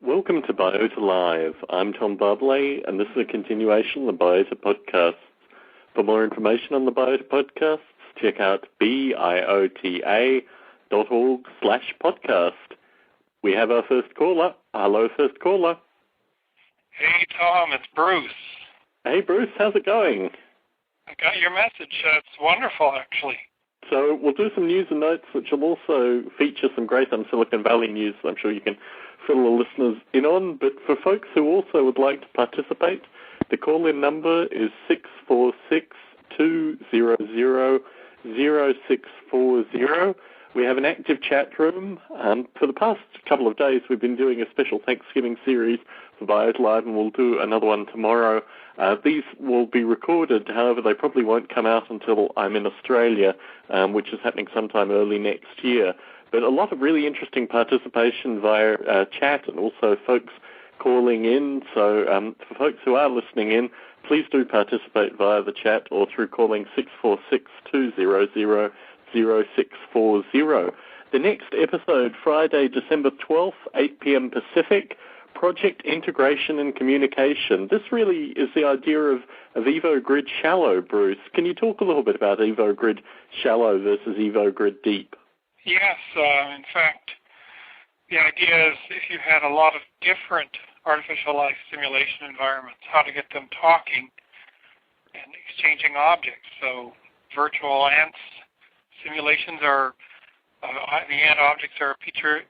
Welcome to Biota Live. I'm Tom Barbley, and this is a continuation of the Biota podcasts. For more information on the Biota podcasts, check out biota.org/podcast. We have our first caller. Hello, first caller. Hey, Tom, it's Bruce. Hey, Bruce, how's it going? I got your message. It's wonderful, actually. So we'll do some news and notes, which will also feature some great Silicon Valley news that I'm sure you can fill the listeners in on. But for folks who also would like to participate, the call-in number is 646-200-0640. We have an active chat room. For the past couple of days, we've been doing a special Thanksgiving series for Biota Live, and we'll do another one tomorrow. These will be recorded, however, they probably won't come out until I'm in Australia, which is happening sometime early next year. But a lot of really interesting participation via chat and also folks calling in. So for folks who are listening in, please do participate via the chat or through calling 646-200-0640. The next episode, Friday, December 12th, 8 p.m. Pacific, Project Integration and Communication. This really is the idea of EvoGrid Shallow, Bruce. Can you talk a little bit about EvoGrid Shallow versus EvoGrid Deep? Yes, in fact, the idea is if you had a lot of different artificial life simulation environments, how to get them talking and exchanging objects. So virtual ants simulations are, the ant objects are featured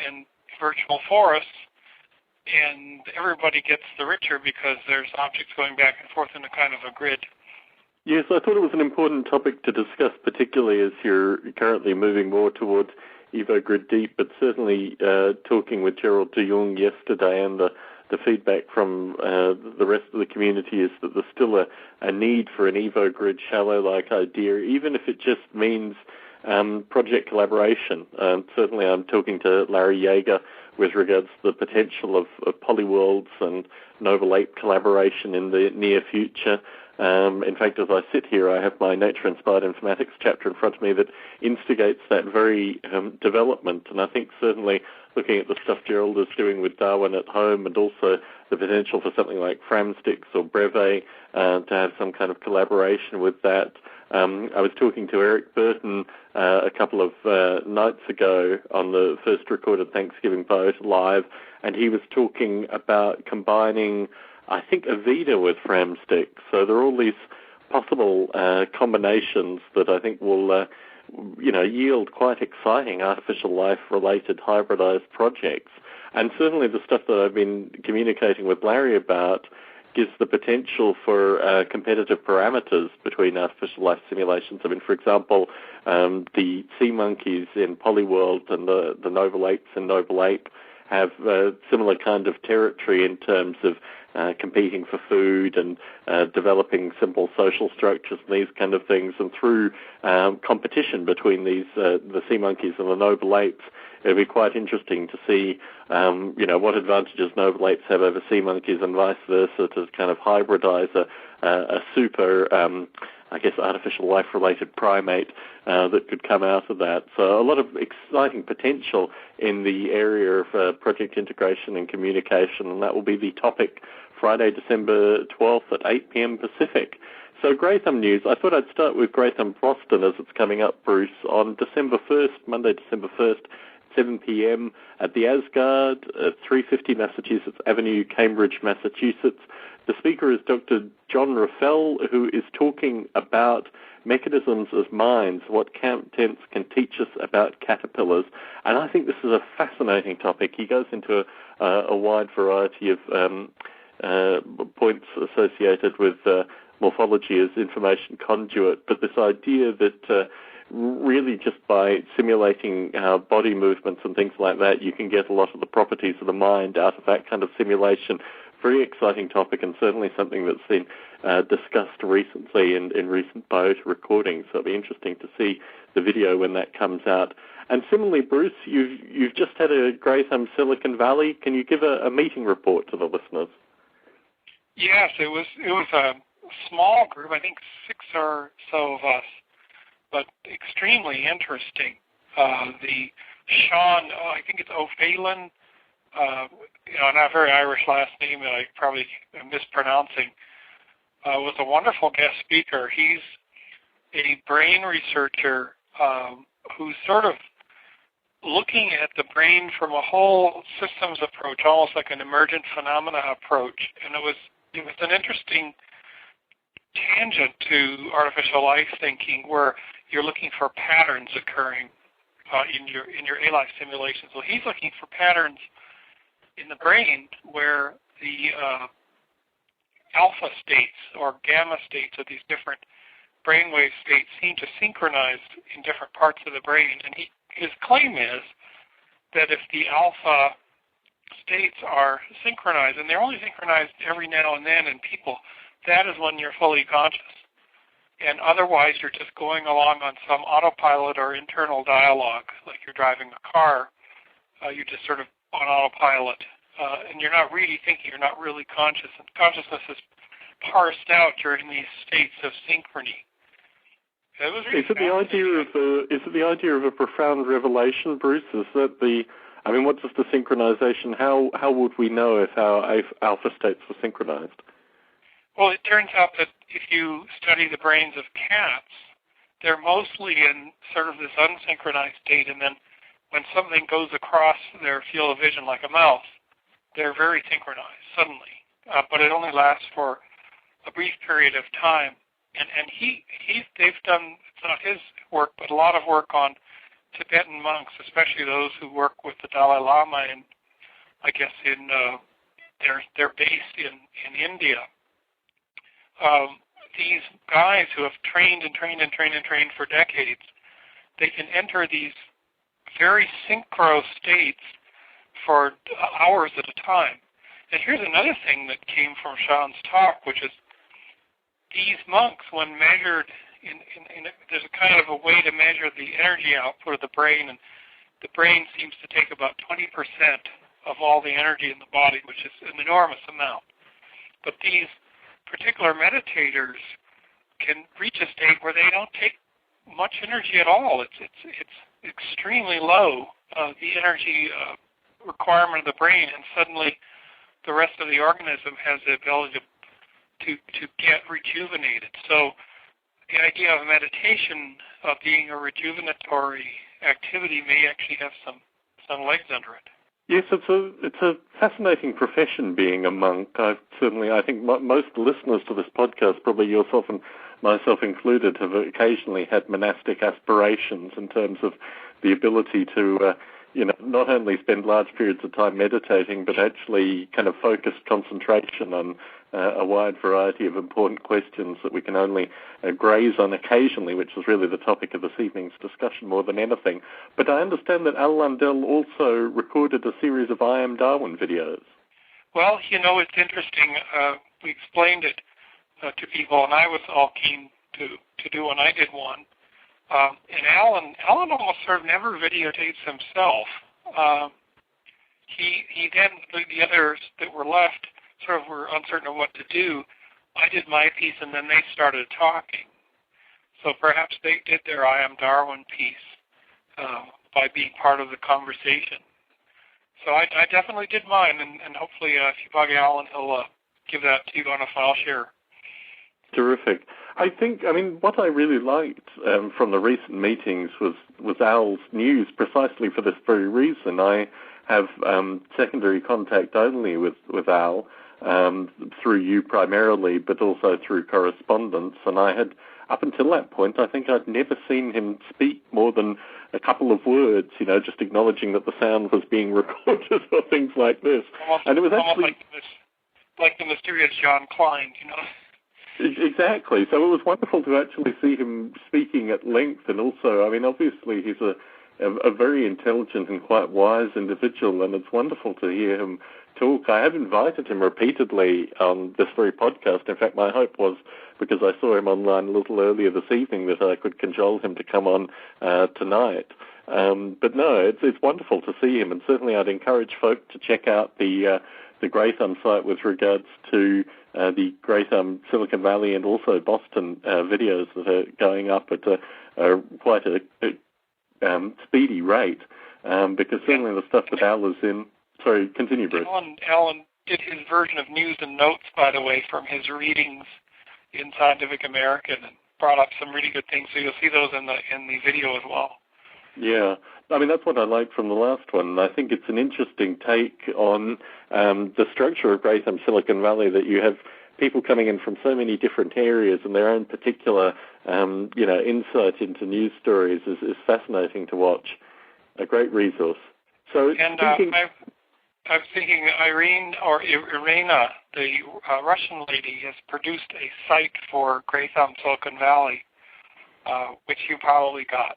in virtual forests, and everybody gets the richer because there's objects going back and forth in a kind of a grid. Yes, I thought it was an important topic to discuss, particularly as you're currently moving more towards EvoGrid Deep, but certainly talking with Gerald de Jong yesterday, and the feedback from the rest of the community is that there's still a need for an EvoGrid Shallow-like idea, even if it just means project collaboration. Certainly I'm talking to Larry Yeager with regards to the potential of polyworlds and Novel Ape collaboration in the near future. In fact, as I sit here, I have my Nature-Inspired Informatics chapter in front of me that instigates that very development. And I think certainly looking at the stuff Gerald is doing with Darwin at Home, and also the potential for something like Framsticks or Breve to have some kind of collaboration with that. I was talking to Eric Burton a couple of nights ago on the first recorded Thanksgiving Biota Live, and he was talking about combining, I think, Avida with Framsticks. So there are all these possible combinations that I think will, yield quite exciting artificial life-related hybridized projects. And certainly the stuff that I've been communicating with Larry about gives the potential for competitive parameters between artificial life simulations. I mean, for example, the sea monkeys in Polyworld and the Novel Apes in Novel Ape have similar kind of territory in terms of competing for food and developing simple social structures and these kind of things. And through competition between these the sea monkeys and the Novel Apes, it'll be quite interesting to see, what advantages Novel Apes have over sea monkeys and vice versa, to kind of hybridize a super, artificial life-related primate that could come out of that. So a lot of exciting potential in the area of project integration and communication, and that will be the topic Friday, December 12th at 8 p.m. Pacific. So Gratham News, I thought I'd start with Gratham Boston as it's coming up, Bruce. On December 1st, Monday, December 1st, 7 p.m. at the Asgard, 350 Massachusetts Avenue, Cambridge, Massachusetts. The speaker is Dr. John Raffel, who is talking about mechanisms of minds, what camp tents can teach us about caterpillars. And I think this is a fascinating topic. He goes into a wide variety of points associated with morphology as information conduit, but this idea that really just by simulating body movements and things like that, you can get a lot of the properties of the mind out of that kind of simulation. Very exciting topic, and certainly something that's been discussed recently in recent Biota recordings. So it'll be interesting to see the video when that comes out. And similarly, Bruce, you've just had a great Silicon Valley. Can you give a meeting report to the listeners? Yes, it was a small group, I think 6 or so of us, but extremely interesting. The Sean, I think it's O'Phelan, not a very Irish last name that I probably am mispronouncing, was a wonderful guest speaker. He's a brain researcher who's sort of looking at the brain from a whole systems approach, almost like an emergent phenomena approach. And it was an interesting tangent to artificial life thinking, where you're looking for patterns occurring in your A-life simulation. So he's looking for patterns in the brain where the alpha states or gamma states of these different brainwave states seem to synchronize in different parts of the brain. And his claim is that if the alpha states are synchronized, and they're only synchronized every now and then in people, that is when you're fully conscious. And otherwise, you're just going along on some autopilot or internal dialogue, like you're driving a car. You're just sort of on autopilot, and you're not really thinking. You're not really conscious. And consciousness is parsed out during these states of synchrony. It was really is it the idea of a profound revelation, Bruce? Is that what does the synchronization? How would we know if our alpha states were synchronized? Well, it turns out that if you study the brains of cats, they're mostly in sort of this unsynchronized state, and then when something goes across their field of vision, like a mouse, they're very synchronized suddenly. But it only lasts for a brief period of time. And they've done, it's not his work, but a lot of work on Tibetan monks, especially those who work with the Dalai Lama in, I guess, in their base in India. These guys who have trained for decades, they can enter these very synchro states for hours at a time. And here's another thing that came from Sean's talk, which is these monks, when measured, there's a kind of a way to measure the energy output of the brain, and the brain seems to take about 20% of all the energy in the body, which is an enormous amount. But these particular meditators can reach a state where they don't take much energy at all. It's extremely low, the energy requirement of the brain, and suddenly the rest of the organism has the ability to get rejuvenated. So the idea of meditation being a rejuvenatory activity may actually have some legs under it. Yes, it's a fascinating profession, being a monk. I think most listeners to this podcast, probably yourself and myself included, have occasionally had monastic aspirations in terms of the ability to not only spend large periods of time meditating, but actually kind of focused concentration on a wide variety of important questions that we can only graze on occasionally, which is really the topic of this evening's discussion more than anything. But I understand that Al Lundell also recorded a series of I Am Darwin videos. Well, it's interesting. We explained it to people, and I was all keen to do one. I did one. And Alan almost sort of never videotapes himself. He then, the others that were left sort of were uncertain of what to do. I did my piece, and then they started talking. So perhaps they did their I Am Darwin piece by being part of the conversation. So I definitely did mine, and hopefully if you bug Alan, he'll give that to you on a file share. Terrific. I think, what I really liked from the recent meetings was Al's news precisely for this very reason. I have secondary contact only with Al, through you primarily, but also through correspondence, and I had, up until that point, I think I'd never seen him speak more than a couple of words, just acknowledging that the sound was being recorded or things like this. And it was actually like the mysterious John Klein, Exactly. So it was wonderful to actually see him speaking at length, and also, obviously he's a very intelligent and quite wise individual, and it's wonderful to hear him talk. I have invited him repeatedly on this very podcast. In fact, my hope was, because I saw him online a little earlier this evening, that I could cajole him to come on tonight. But no, it's wonderful to see him, and certainly I'd encourage folk to check out the Great site with regards to the Great Silicon Valley and also Boston videos that are going up at quite a speedy rate, because certainly the stuff that Al is in... Sorry, continue, Bruce. Alan did his version of News and Notes, by the way, from his readings in Scientific American, and brought up some really good things, so you'll see those in the video as well. Yeah, that's what I liked from the last one. I think it's an interesting take on the structure of Great Silicon Valley, that you have people coming in from so many different areas, and their own particular, insight into news stories is fascinating to watch. A great resource. So, I was thinking Irina, the Russian lady, has produced a site for Great Silicon Valley, which you probably got.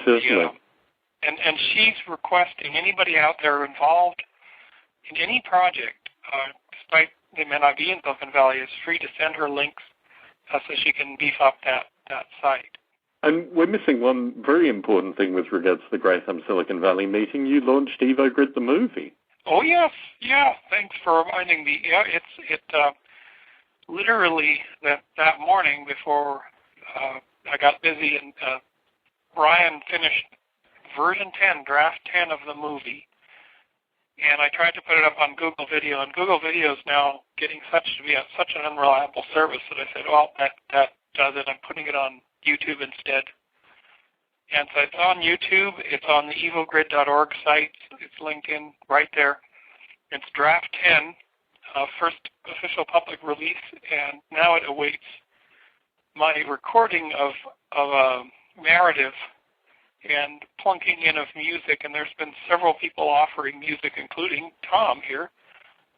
Certainly. And she's requesting anybody out there involved in any project, despite they may not be in Silicon Valley, is free to send her links so she can beef up that site. And we're missing one very important thing with regards to the Great Silicon Valley meeting. You launched EvoGrid the movie. Oh, yes. Yeah, thanks for reminding me. Yeah, it literally that morning before I got busy, and Brian finished version 10, draft 10 of the movie, and I tried to put it up on Google Video, and Google Video is now getting such an unreliable service that I said, well, that does it. I'm putting it on YouTube instead. And so it's on YouTube. It's on the evogrid.org site. It's linked in right there. It's draft 10, first official public release, and now it awaits my recording of a narrative and plunking in of music. And there's been several people offering music, including Tom here,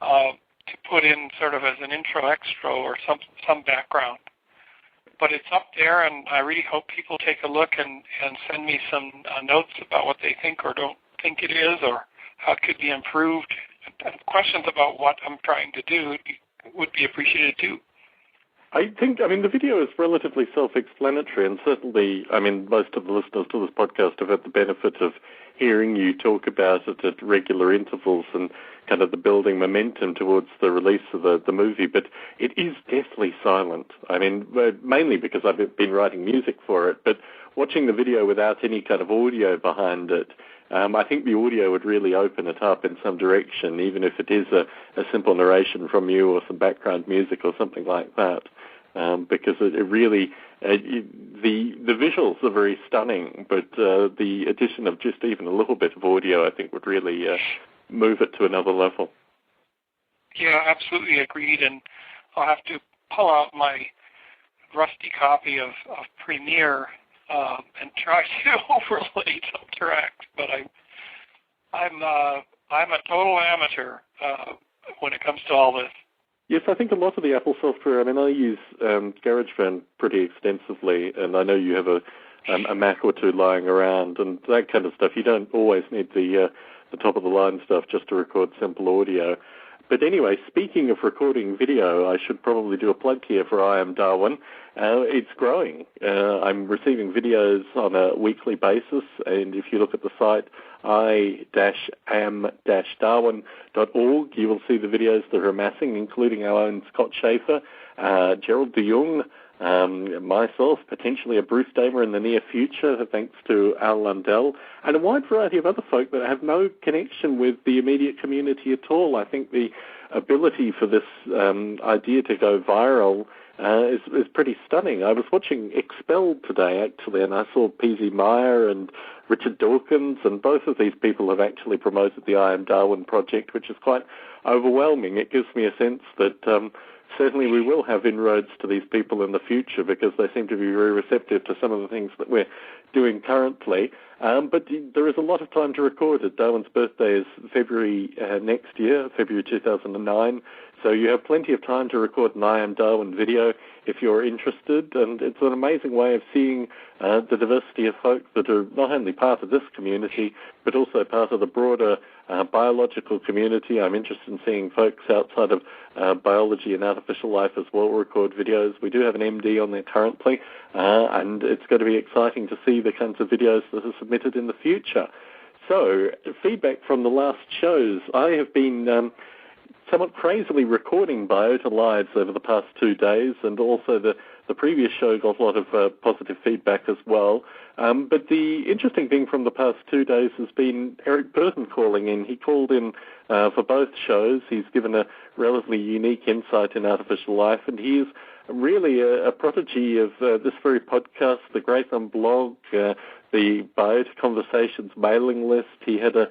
to put in sort of as an intro extra or some background. But it's up there, and I really hope people take a look and send me some notes about what they think or don't think it is, or how it could be improved. And questions about what I'm trying to do would be appreciated too. I think, the video is relatively self-explanatory, and certainly, most of the listeners to this podcast have had the benefit of hearing you talk about it at regular intervals and kind of the building momentum towards the release of the movie, but it is deathly silent. Mainly because I've been writing music for it, but watching the video without any kind of audio behind it, I think the audio would really open it up in some direction, even if it is a simple narration from you or some background music or something like that, because it really... the visuals are very stunning, but the addition of just even a little bit of audio, I think, would really move it to another level. Yeah, absolutely agreed. And I'll have to pull out my rusty copy of Premiere and try to overlay some tracks. But I'm a total amateur when it comes to all this. Yes, I think a lot of the Apple software, I use GarageBand pretty extensively, and I know you have a Mac or two lying around, and that kind of stuff. You don't always need the top-of-the-line stuff just to record simple audio. But anyway, speaking of recording video, I should probably do a plug here for I Am Darwin. It's growing. I'm receiving videos on a weekly basis, and if you look at the site, i-am-darwin.org, you will see the videos that are amassing, including our own Scott Schaefer, Gerald de Jong, myself, potentially a Bruce Damer in the near future, thanks to Al Lundell, and a wide variety of other folk that have no connection with the immediate community at all. I think the ability for this idea to go viral is pretty stunning. I was watching Expelled today, actually, and I saw P.Z. Meyer and Richard Dawkins, and both of these people have actually promoted the I Am Darwin project, which is quite overwhelming. It gives me a sense that certainly we will have inroads to these people in the future, because they seem to be very receptive to some of the things that we're doing currently. But there is a lot of time to record it. Darwin's birthday is February next year, February 2009. So you have plenty of time to record an I Am Darwin video if you're interested. And it's an amazing way of seeing the diversity of folk that are not only part of this community, but also part of the broader biological community. I'm interested in seeing folks outside of biology and artificial life as well record videos. We do have an MD on there currently, and it's going to be exciting to see the kinds of videos that are submitted in the future. So, feedback from the last shows. I have been somewhat crazily recording Biota Lives over the past 2 days, and also the previous show got a lot of positive feedback as well. But the interesting thing from the past 2 days has been Eric Burton calling in. He called in for both shows. He's given a relatively unique insight in artificial life, and he is really a prodigy of this very podcast, the Gratham blog, the Biota Conversations mailing list. He had a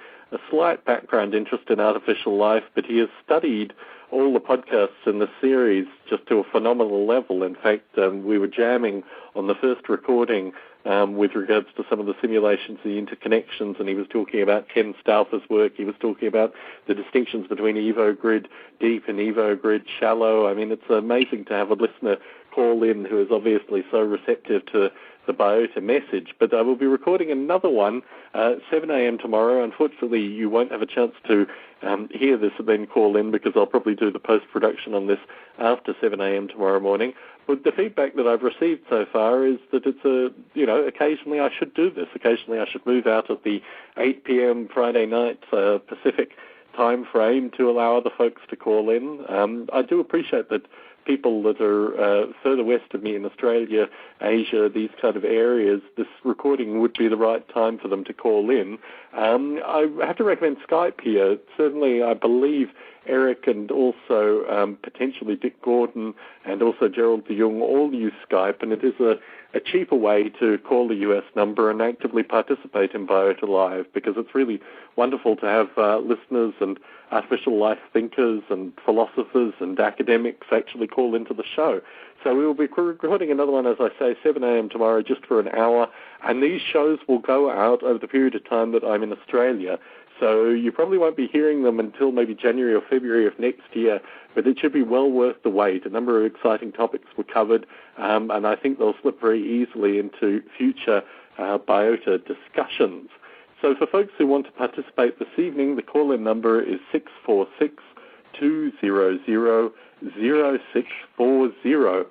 slight background interest in artificial life, but he has studied all the podcasts in the series just to a phenomenal level. In fact, we were jamming on the first recording with regards to some of the simulations, the interconnections, and he was talking about Ken Stauffer's work. He was talking about the distinctions between EvoGrid Deep and EvoGrid Shallow. I mean, it's amazing to have a listener call in who is obviously so receptive to the Biota message. But I will be recording another one at 7 a.m. tomorrow. Unfortunately, you won't have a chance to hear this and then call in, because I'll probably do the post-production on this after 7 a.m. tomorrow morning. But the feedback that I've received so far is that it's occasionally I should do this. Occasionally I should move out at the 8 p.m. Friday night Pacific time frame to allow other folks to call in. I do appreciate that people that are further west of me in Australia, Asia, these kind of areas, this recording would be the right time for them to call in. I have to recommend Skype here. Certainly, I believe Eric and also potentially Dick Gordon and also Gerald de Jong all use Skype, and it is a cheaper way to call the US number and actively participate in Biota Live, because it's really wonderful to have listeners and artificial life thinkers and philosophers and academics actually call into the show. So we will be recording another one, as I say, 7 a.m. tomorrow, just for an hour, and these shows will go out over the period of time that I'm in Australia. So you probably won't be hearing them until maybe January or February of next year, but it should be well worth the wait. A number of exciting topics were covered, and I think they'll slip very easily into future Biota discussions. So for folks who want to participate this evening, the call-in number is 646-200-0640.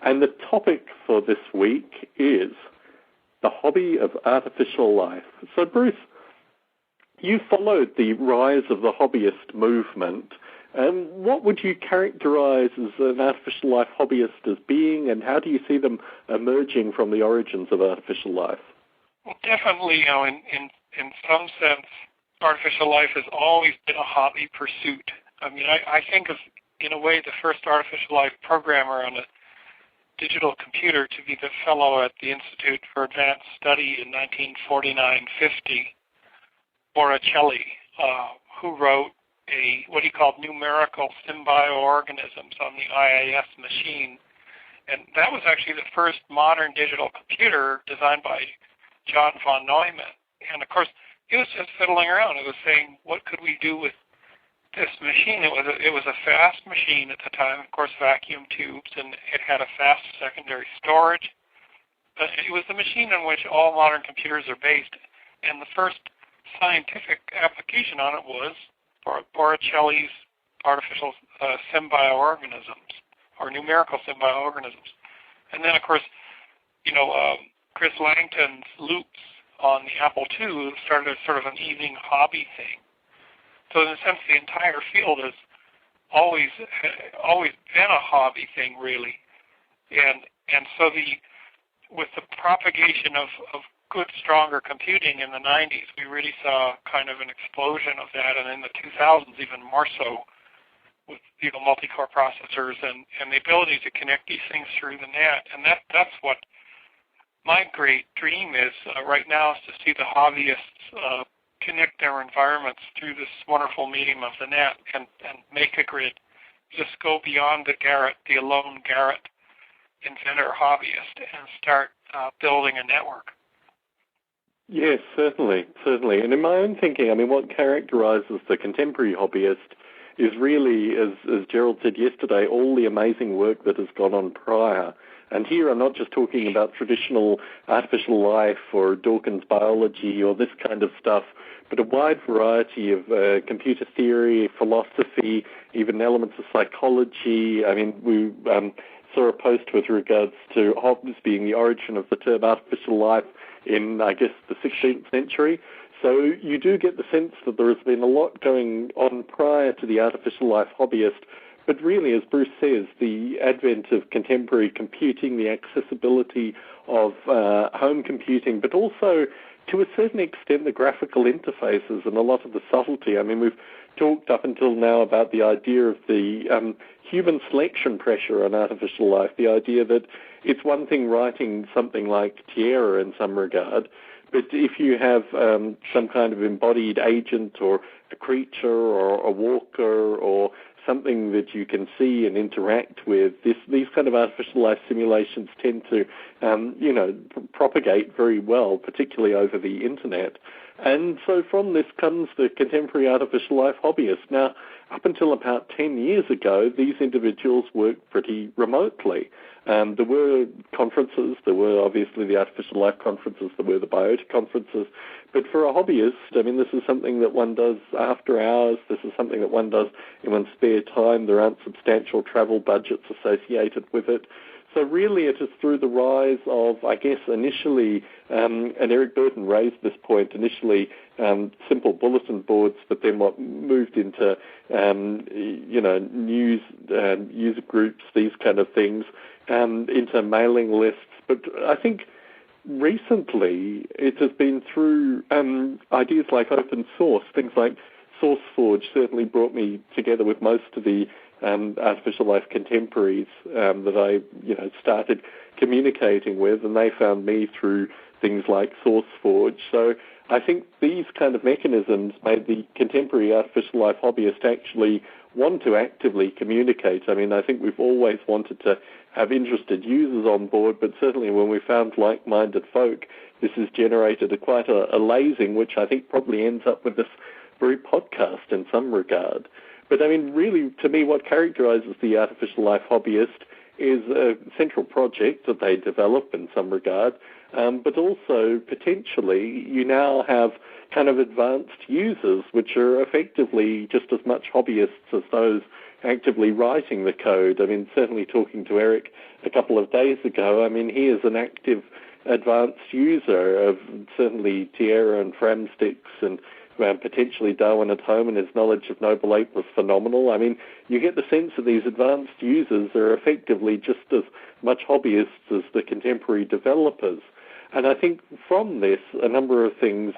And the topic for this week is the hobby of artificial life. So, Bruce, you followed the rise of the hobbyist movement. What would you characterize as an artificial life hobbyist as being, and how do you see them emerging from the origins of artificial life? Well, definitely, in some sense, artificial life has always been a hobby pursuit. I mean, I think of, in a way, the first artificial life programmer on a digital computer to be the fellow at the Institute for Advanced Study in 1949-50, Boricelli, who wrote what he called numerical symbioorganisms on the IAS machine. And that was actually the first modern digital computer designed by John von Neumann. And of course, he was just fiddling around. It was saying, what could we do with this machine? It was a fast machine at the time, of course, vacuum tubes, and it had a fast secondary storage. But it was the machine on which all modern computers are based. And the first scientific application on it was Boricelli's artificial symbioorganisms, or numerical symbioorganisms. And then, of course, Chris Langton's loops on the Apple II started as sort of an evening hobby thing. So in a sense, the entire field has always been a hobby thing, really. And so with the propagation of good, stronger computing in the 90s. We really saw kind of an explosion of that, and in the 2000s even more so, with multi-core processors and the ability to connect these things through the net. And that's what my great dream is right now, is to see the hobbyists connect their environments through this wonderful medium of the net and make a grid. Just go beyond the alone Garrett inventor hobbyist and start building a network. Yes, certainly. And in my own thinking, I mean, what characterizes the contemporary hobbyist is really, as Gerald said yesterday, all the amazing work that has gone on prior. And here I'm not just talking about traditional artificial life or Dawkins biology or this kind of stuff, but a wide variety of computer theory, philosophy, even elements of psychology. I mean, we saw a post with regards to Hobbes being the origin of the term artificial life in, I guess, the 16th century. So you do get the sense that there has been a lot going on prior to the artificial life hobbyist. But really, as Bruce says, the advent of contemporary computing, the accessibility of home computing, but also, to a certain extent, the graphical interfaces and a lot of the subtlety. I mean, we've talked up until now about the idea of the human selection pressure on artificial life, the idea that it's one thing writing something like Tierra in some regard, but if you have some kind of embodied agent or a creature or a walker or something that you can see and interact with, these kind of artificial life simulations tend to, propagate very well, particularly over the internet. And so from this comes the contemporary artificial life hobbyist. Now, up until about 10 years ago, these individuals worked pretty remotely. There were conferences, there were obviously the artificial life conferences, there were the Biota conferences, but for a hobbyist, I mean, this is something that one does after hours, this is something that one does in one's spare time, there aren't substantial travel budgets associated with it. So really it is through the rise of, I guess, initially, and Eric Burton raised this point, initially simple bulletin boards, but then what moved into, news, user groups, these kind of things, into mailing lists. But I think recently it has been through ideas like open source, things like SourceForge certainly brought me together with most of the artificial life contemporaries that I started communicating with, and they found me through things like SourceForge. So I think these kind of mechanisms made the contemporary artificial life hobbyist actually want to actively communicate. I mean, I think we've always wanted to have interested users on board, but certainly when we found like-minded folk, this has generated quite a lazing, which I think probably ends up with this very podcast in some regard. But I mean, really, to me, what characterizes the artificial life hobbyist is a central project that they develop in some regard, but also potentially you now have kind of advanced users, which are effectively just as much hobbyists as those actively writing the code. I mean, certainly talking to Eric a couple of days ago, I mean, he is an active advanced user of certainly Tierra and Framsticks and potentially Darwin at Home, and his knowledge of Noble Ape was phenomenal. I mean, you get the sense that these advanced users are effectively just as much hobbyists as the contemporary developers. And I think from this, a number of things,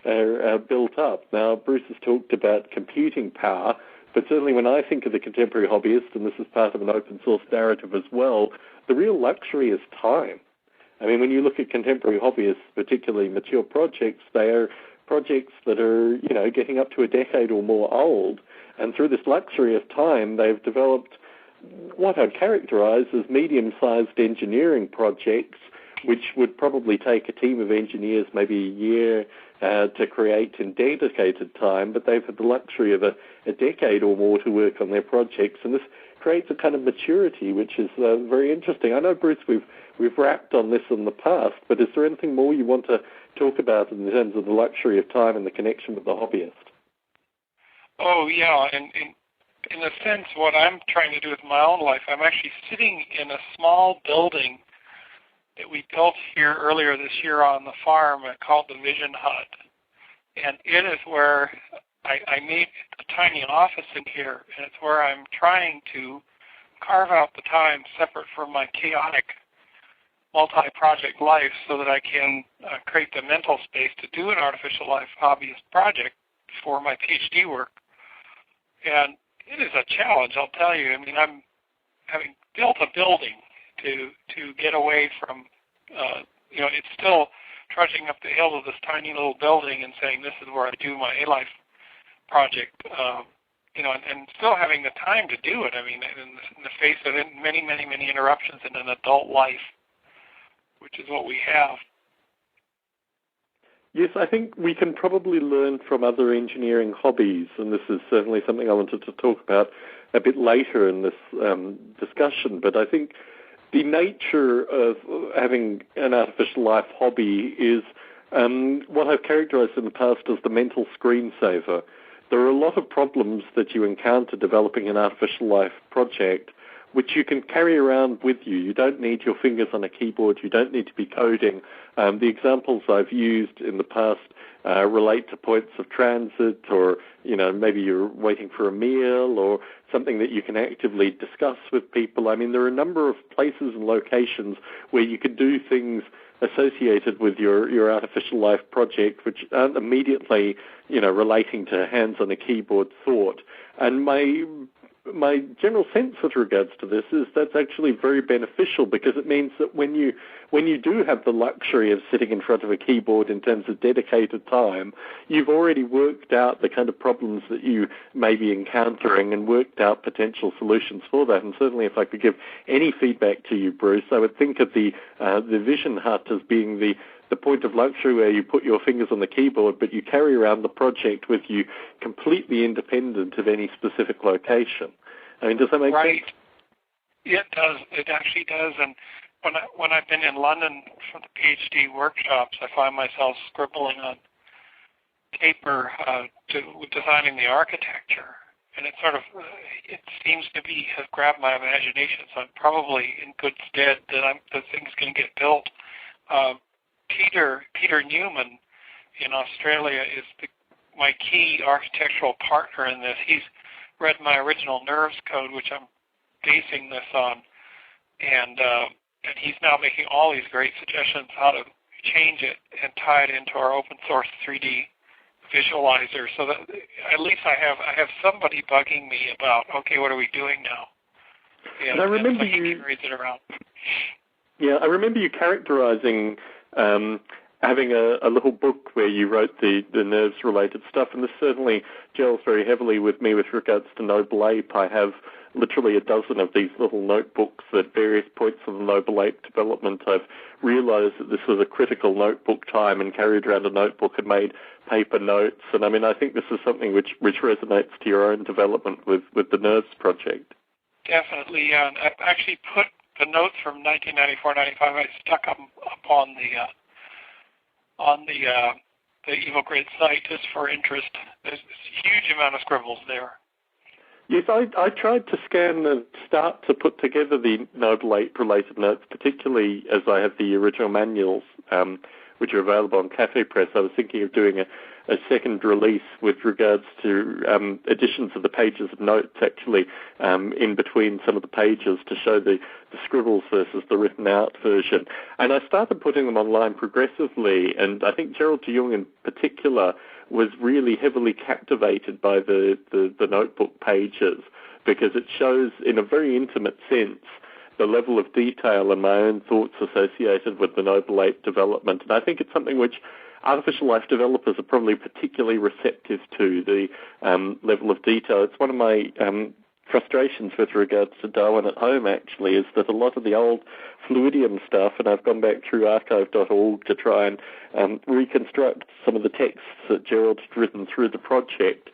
are built up. Now, Bruce has talked about computing power, but certainly when I think of the contemporary hobbyist, and this is part of an open source narrative as well, the real luxury is time. I mean, when you look at contemporary hobbyists, particularly mature projects, they are projects that are, getting up to a decade or more old. And through this luxury of time, they've developed what I'd characterize as medium-sized engineering projects, which would probably take a team of engineers maybe a year to create in dedicated time, but they've had the luxury of a decade or more to work on their projects. And this creates a kind of maturity, which is very interesting. I know, Bruce, we've wrapped on this in the past, but is there anything more you want to talk about in terms of the luxury of time and the connection with the hobbyist? Oh, yeah, and in a sense, what I'm trying to do with my own life, I'm actually sitting in a small building that we built here earlier this year on the farm called the Vision Hut. And it is where I made a tiny office in here, and it's where I'm trying to carve out the time separate from my chaotic multi-project life so that I can create the mental space to do an artificial life hobbyist project for my PhD work. And it is a challenge, I'll tell you. I mean, I'm having built a building to get away from, it's still trudging up the hill of this tiny little building and saying this is where I do my A-Life project, and still having the time to do it. I mean, in the face of many, many, many interruptions in an adult life, which is what we have. Yes, I think we can probably learn from other engineering hobbies, and this is certainly something I wanted to talk about a bit later in this discussion, but I think the nature of having an artificial life hobby is what I've characterized in the past as the mental screensaver. There are a lot of problems that you encounter developing an artificial life project which you can carry around with you. You don't need your fingers on a keyboard. You don't need to be coding. The examples I've used in the past relate to points of transit, or, maybe you're waiting for a meal, or something that you can actively discuss with people. I mean, there are a number of places and locations where you could do things associated with your artificial life project which aren't immediately, relating to hands on a keyboard thought. And my general sense with regards to this is that's actually very beneficial, because it means that when you do have the luxury of sitting in front of a keyboard in terms of dedicated time, you've already worked out the kind of problems that you may be encountering and worked out potential solutions for that. And certainly if I could give any feedback to you, Bruce, I would think of the Vision Hut as being the point of luxury where you put your fingers on the keyboard, but you carry around the project with you completely independent of any specific location. I mean, does that make sense? It does. It actually does. And when I've been in London for the PhD workshops, I find myself scribbling on paper designing the architecture. And it it seems to have grabbed my imagination, so I'm probably in good stead that the thing's going to get built. Peter Newman in Australia is my key architectural partner in this. He's read my original NERVS code, which I'm basing this on, and he's now making all these great suggestions how to change it and tie it into our open source 3D visualizer. So that at least I have somebody bugging me about, okay, what are we doing now? And I remember I remember you characterizing having a little book where you wrote the nerves-related stuff, and this certainly gels very heavily with me with regards to Noble Ape. I have literally a dozen of these little notebooks at various points of the Noble Ape development. I've realized that this was a critical notebook time and carried around a notebook and made paper notes. And I mean, I think this is something which resonates to your own development with the Nerves project. Definitely, and I've actually put the notes from 1994-95, I stuck them up on the Evil Grid site just for interest. There's a huge amount of scribbles there. Yes, I tried to scan and start to put together the Noble Ape-related notes, particularly as I have the original manuals, which are available on Cafe Press. I was thinking of doing a second release with regards to additions of the pages of notes, actually, in between some of the pages to show the scribbles versus the written-out version. And I started putting them online progressively, and I think Gerald de Jong in particular was really heavily captivated by the notebook pages, because it shows in a very intimate sense the level of detail and my own thoughts associated with the Noble Ape development. And I think it's something which artificial life developers are probably particularly receptive to, the level of detail. It's one of my frustrations with regards to Darwin at Home, actually, is that a lot of the old Fluidium stuff, and I've gone back through archive.org to try and reconstruct some of the texts that Gerald had written through the project.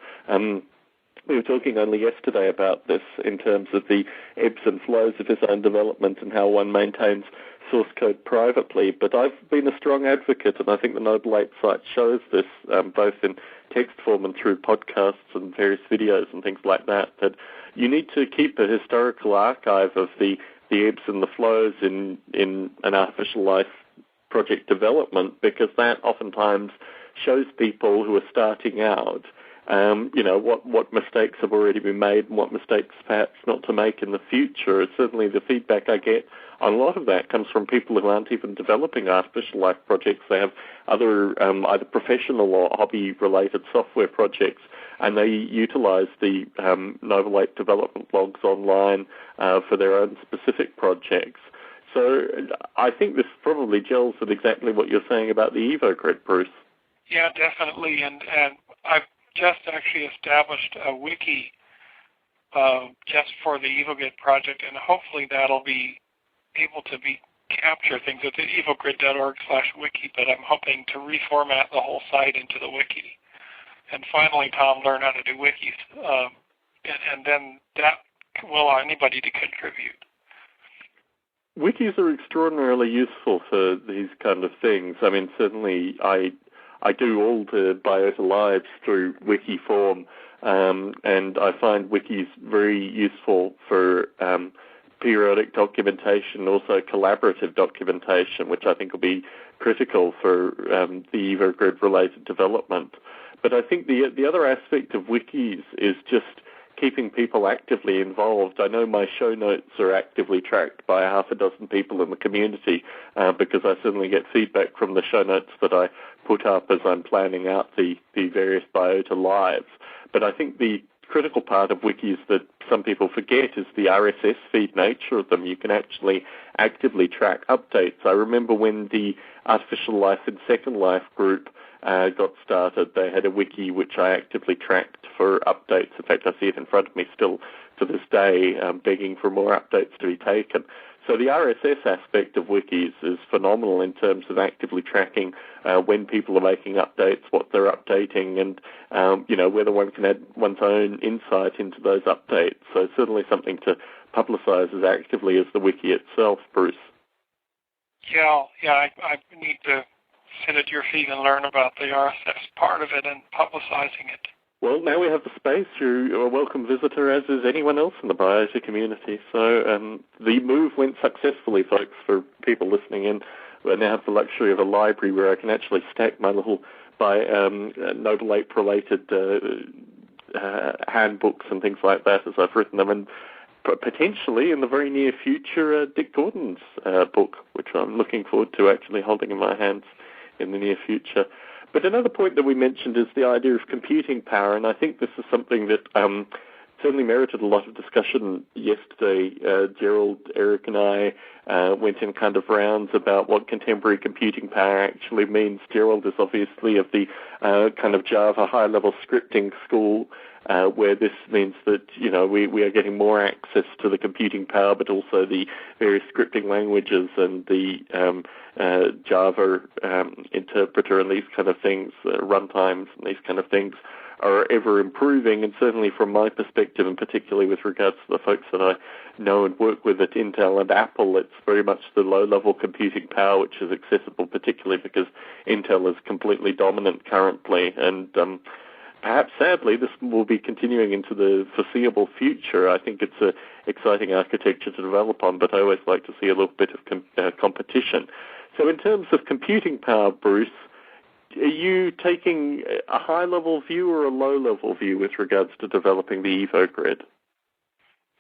We were talking only yesterday about this in terms of the ebbs and flows of his own development and how one maintains source code privately. But I've been a strong advocate, and I think the Noble Ape site shows this, both in text form and through podcasts and various videos and things like that, that you need to keep a historical archive of the ebbs and the flows in an artificial life project development, because that oftentimes shows people who are starting out what mistakes have already been made and what mistakes perhaps not to make in the future. Certainly the feedback I get on a lot of that comes from people who aren't even developing artificial life projects. They have other either professional or hobby-related software projects, and they utilize the Novel 8 development logs online for their own specific projects. So I think this probably gels with exactly what you're saying about the EvoGrid, Bruce. Yeah, definitely. And I've just actually established a wiki just for the EvoGrid project, and hopefully that'll be able to capture things at the evogrid.org/wiki, but I'm hoping to reformat the whole site into the wiki. And finally, Tom, learn how to do wikis. And then that will allow anybody to contribute. Wikis are extraordinarily useful for these kind of things. I mean, certainly I do all the Biota Lives through wiki form, and I find wikis very useful for periodic documentation, also collaborative documentation, which I think will be critical for the EvoGrid-related development. But I think the other aspect of wikis is just keeping people actively involved. I know my show notes are actively tracked by half a dozen people in the community because I certainly get feedback from the show notes that I put up as I'm planning out the various Biota Lives. But I think the critical part of wikis that some people forget is the RSS feed nature of them. You can actually actively track updates. I remember when the Artificial Life in Second Life group got started, they had a wiki which I actively tracked for updates. In fact, I see it in front of me still to this day, begging for more updates to be taken. So the RSS aspect of wikis is phenomenal in terms of actively tracking when people are making updates, what they're updating, and whether one can add one's own insight into those updates. So certainly something to publicize as actively as the wiki itself, Bruce. Yeah, I need to sit at your feet and learn about the RSS part of it and publicizing it. Well, now we have the space. You're a welcome visitor, as is anyone else in the Biota community. So the move went successfully, folks, for people listening in. I now have the luxury of a library where I can actually stack my little Novel 8-related handbooks and things like that as I've written them, and potentially in the very near future, Dick Gordon's book, which I'm looking forward to actually holding in my hands in the near future. But another point that we mentioned is the idea of computing power, and I think this is something that certainly merited a lot of discussion yesterday. Gerald, Eric, and I went in kind of rounds about what contemporary computing power actually means. Gerald is obviously of the kind of Java high-level scripting school, where this means that, we are getting more access to the computing power, but also the various scripting languages and the Java interpreter and these kind of things, runtimes and these kind of things are ever improving. And certainly from my perspective, and particularly with regards to the folks that I know and work with at Intel and Apple, it's very much the low-level computing power which is accessible, particularly because Intel is completely dominant currently. And perhaps, sadly, this will be continuing into the foreseeable future. I think it's an exciting architecture to develop on, but I always like to see a little bit of competition. So in terms of computing power, Bruce, are you taking a high-level view or a low-level view with regards to developing the EvoGrid?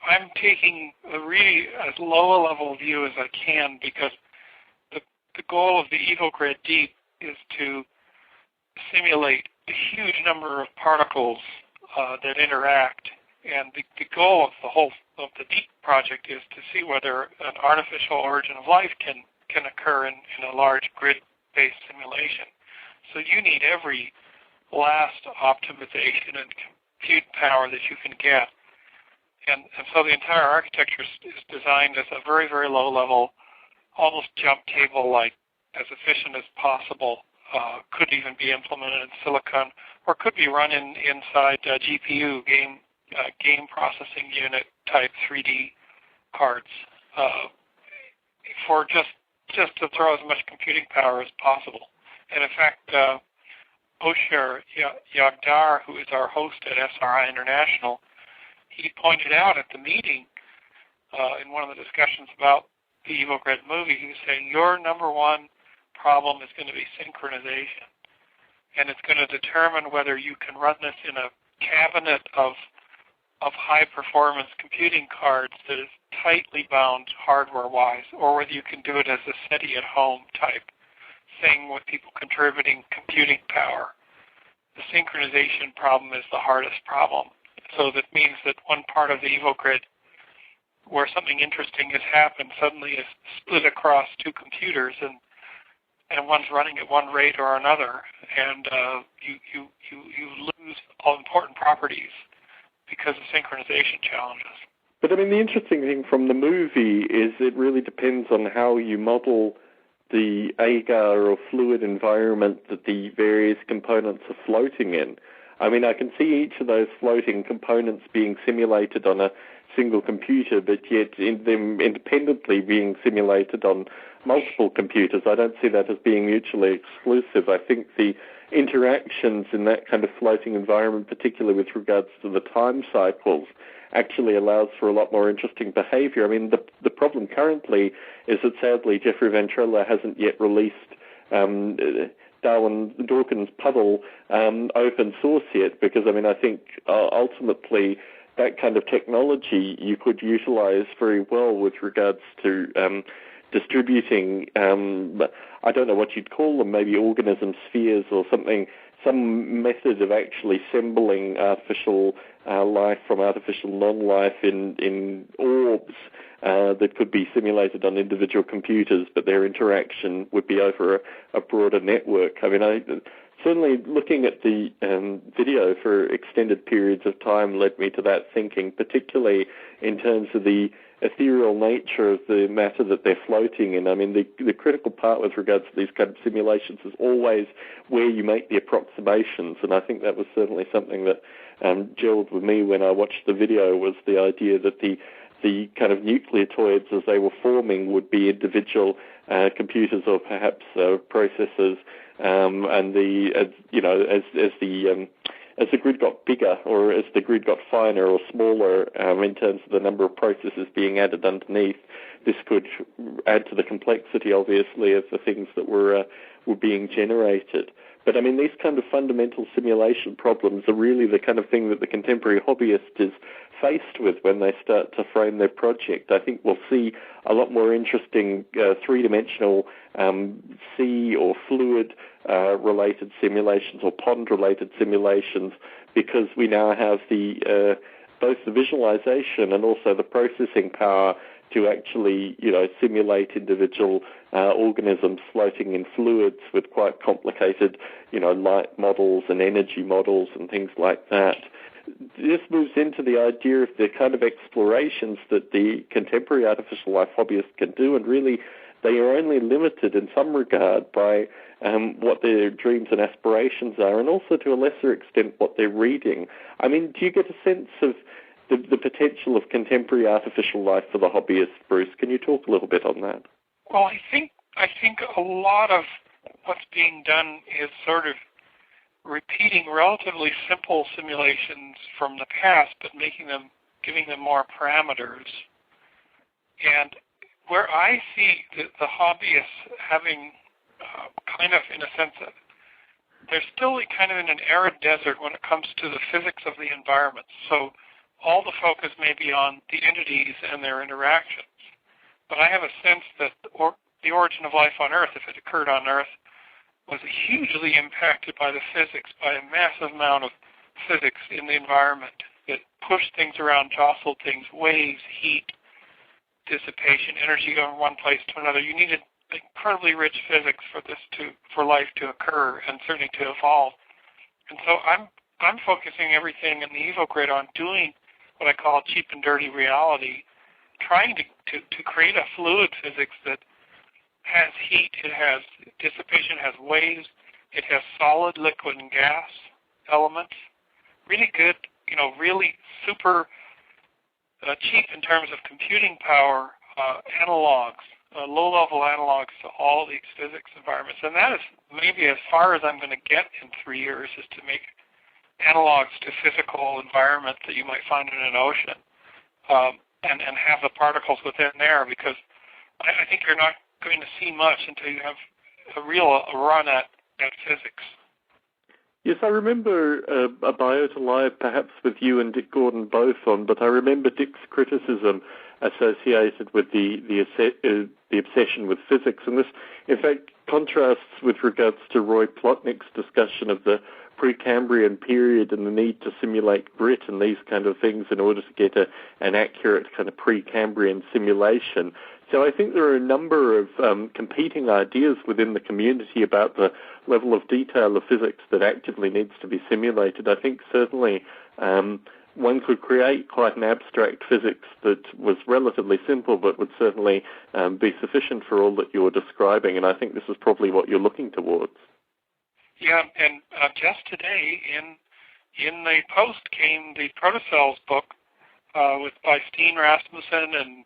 I'm taking really as low a level view as I can, because the goal of the EvoGrid Deep is to simulate a huge number of particles that interact, and the goal of the Deep project is to see whether an artificial origin of life can occur in a large grid-based simulation. So you need every last optimization and compute power that you can get. And so the entire architecture is designed as a very, very low level, almost jump table-like, as efficient as possible. Could even be implemented in silicon, or could be run inside GPU, game processing unit type 3D cards, for just to throw as much computing power as possible. And in fact, Osher Yagdar, who is our host at SRI International, he pointed out at the meeting in one of the discussions about the EvoGrid movie, he was saying, your number one problem is going to be synchronization. And it's going to determine whether you can run this in a cabinet of high-performance computing cards that is tightly bound hardware-wise, or whether you can do it as a SETI-at-home type thing with people contributing computing power. The synchronization problem is the hardest problem. So that means that one part of the EvoGrid where something interesting has happened suddenly is split across two computers, and one's running at one rate or another, and you lose all important properties because of synchronization challenges. But I mean, the interesting thing from the movie is it really depends on how you model the agar or fluid environment that the various components are floating in. I mean, I can see each of those floating components being simulated on a single computer, but yet in them independently being simulated on multiple computers. I don't see that as being mutually exclusive. I think the interactions in that kind of floating environment, particularly with regards to the time cycles, actually allows for a lot more interesting behavior. I mean, the problem currently is that sadly Jeffrey Van Trella hasn't yet released Dawkins' puzzle open source yet, because I mean, I think ultimately that kind of technology you could utilize very well with regards to distributing, I don't know what you'd call them, maybe organism spheres or something, some method of actually assembling artificial life from artificial non-life in orbs that could be simulated on individual computers, but their interaction would be over a broader network. I mean, certainly looking at the video for extended periods of time led me to that thinking, particularly in terms of the ethereal nature of the matter that they're floating in. I mean, the critical part with regards to these kind of simulations is always where you make the approximations, and I think that was certainly something that gelled with me when I watched the video, was the idea that the kind of nucleotoids as they were forming would be individual computers or perhaps processors, and as the grid got bigger, or as the grid got finer or smaller in terms of the number of processes being added underneath, this could add to the complexity, obviously, of the things that were being generated. But I mean, these kind of fundamental simulation problems are really the kind of thing that the contemporary hobbyist is faced with when they start to frame their project. I think we'll see a lot more interesting three-dimensional sea or fluid related simulations or pond related simulations, because we now have both the visualization and also the processing power to actually, simulate individual organisms floating in fluids with quite complicated, light models and energy models and things like that. This moves into the idea of the kind of explorations that the contemporary artificial life hobbyist can do, and really they are only limited in some regard by what their dreams and aspirations are, and also to a lesser extent what they're reading. I mean, do you get a sense of the potential of contemporary artificial life for the hobbyist, Bruce? Can you talk a little bit on that? Well, I think a lot of what's being done is sort of repeating relatively simple simulations from the past, but giving them more parameters. And where I see the hobbyists having kind of, in a sense, they're still kind of in an arid desert when it comes to the physics of the environment. So all the focus may be on the entities and their interactions. But I have a sense that the origin of life on Earth, if it occurred on Earth, was hugely impacted by the physics, by a massive amount of physics in the environment that pushed things around, jostled things, waves, heat, dissipation, energy going from one place to another. You needed incredibly rich physics for life to occur, and certainly to evolve. And so I'm focusing everything in the EvoGrid on doing what I call cheap and dirty reality, trying to create a fluid physics that has heat, it has dissipation, it has waves, it has solid, liquid, and gas elements. Really good, really super cheap in terms of computing power, analogs, low-level analogs to all these physics environments. And that is maybe as far as I'm going to get in 3 years, is to make analogs to physical environments that you might find in an ocean, and have the particles within there, because I think you're not going to see much until you have a real run at physics. Yes, I remember a Biota Live, perhaps with you and Dick Gordon both on, but I remember Dick's criticism associated with the obsession with physics, and this, in fact, contrasts with regards to Roy Plotnick's discussion of the Precambrian period and the need to simulate grit and these kind of things in order to get an accurate kind of Precambrian simulation. So I think there are a number of competing ideas within the community about the level of detail of physics that actively needs to be simulated. I think certainly one could create quite an abstract physics that was relatively simple but would certainly be sufficient for all that you're describing, and I think this is probably what you're looking towards. Yeah, and just today in the Post came the Protocells book by Steen Rasmussen and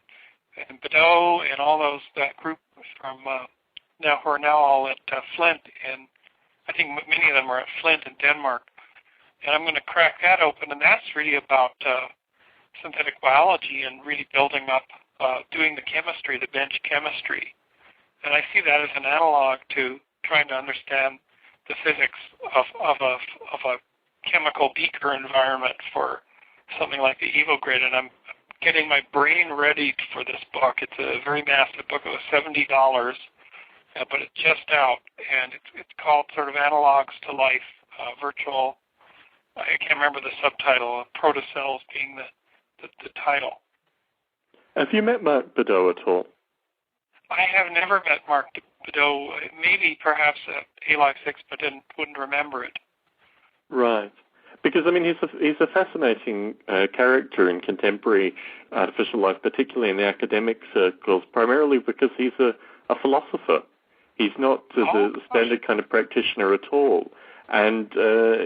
Biota and all that group from who are now all at Flint, and I think many of them are at Flint in Denmark. And I'm going to crack that open, and that's really about synthetic biology and really building up, doing the chemistry, the bench chemistry. And I see that as an analog to trying to understand the physics of a chemical beaker environment for something like the EvoGrid, and I'm getting my brain ready for this book. It's a very massive book. It was $70, but it's just out, and it's called sort of Analogs to Life, virtual. I can't remember the subtitle. Protocells being the title. Have you met Mark Biota at all? I have never met Mark Biota. Maybe perhaps at A-Live 6, but wouldn't remember it. Right. Because, I mean, he's a fascinating character in contemporary artificial life, particularly in the academic circles, primarily because he's a philosopher. He's not the standard kind of practitioner at all. And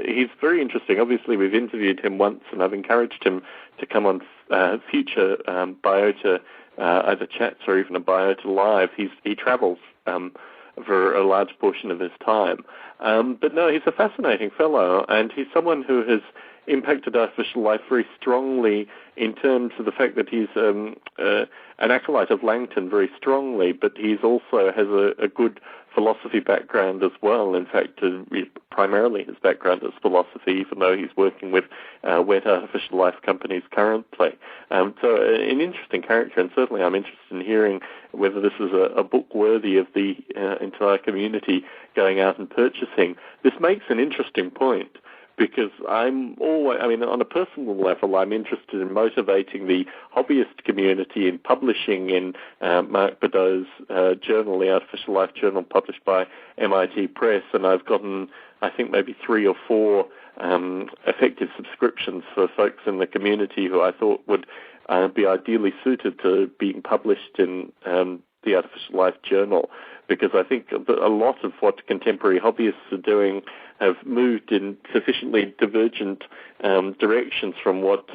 he's very interesting. Obviously, we've interviewed him once, and I've encouraged him to come on future Biota, either chats or even a Biota Live. He travels for a large portion of his time. But no, he's a fascinating fellow, and he's someone who has impacted artificial life very strongly in terms of the fact that he's an acolyte of Langton very strongly, but he's also has a good philosophy background as well. In fact, primarily his background is philosophy, even though he's working with wet artificial life companies currently. So an interesting character, and certainly I'm interested in hearing whether this is a book worthy of the entire community going out and purchasing. This makes an interesting point, because on a personal level, I'm interested in motivating the hobbyist community in publishing in Mark Bidot's journal, the Artificial Life Journal, published by MIT Press, and I've gotten, I think, maybe 3 or 4 effective subscriptions for folks in the community who I thought would be ideally suited to being published in the Artificial Life Journal, because I think a lot of what contemporary hobbyists are doing have moved in sufficiently divergent directions from what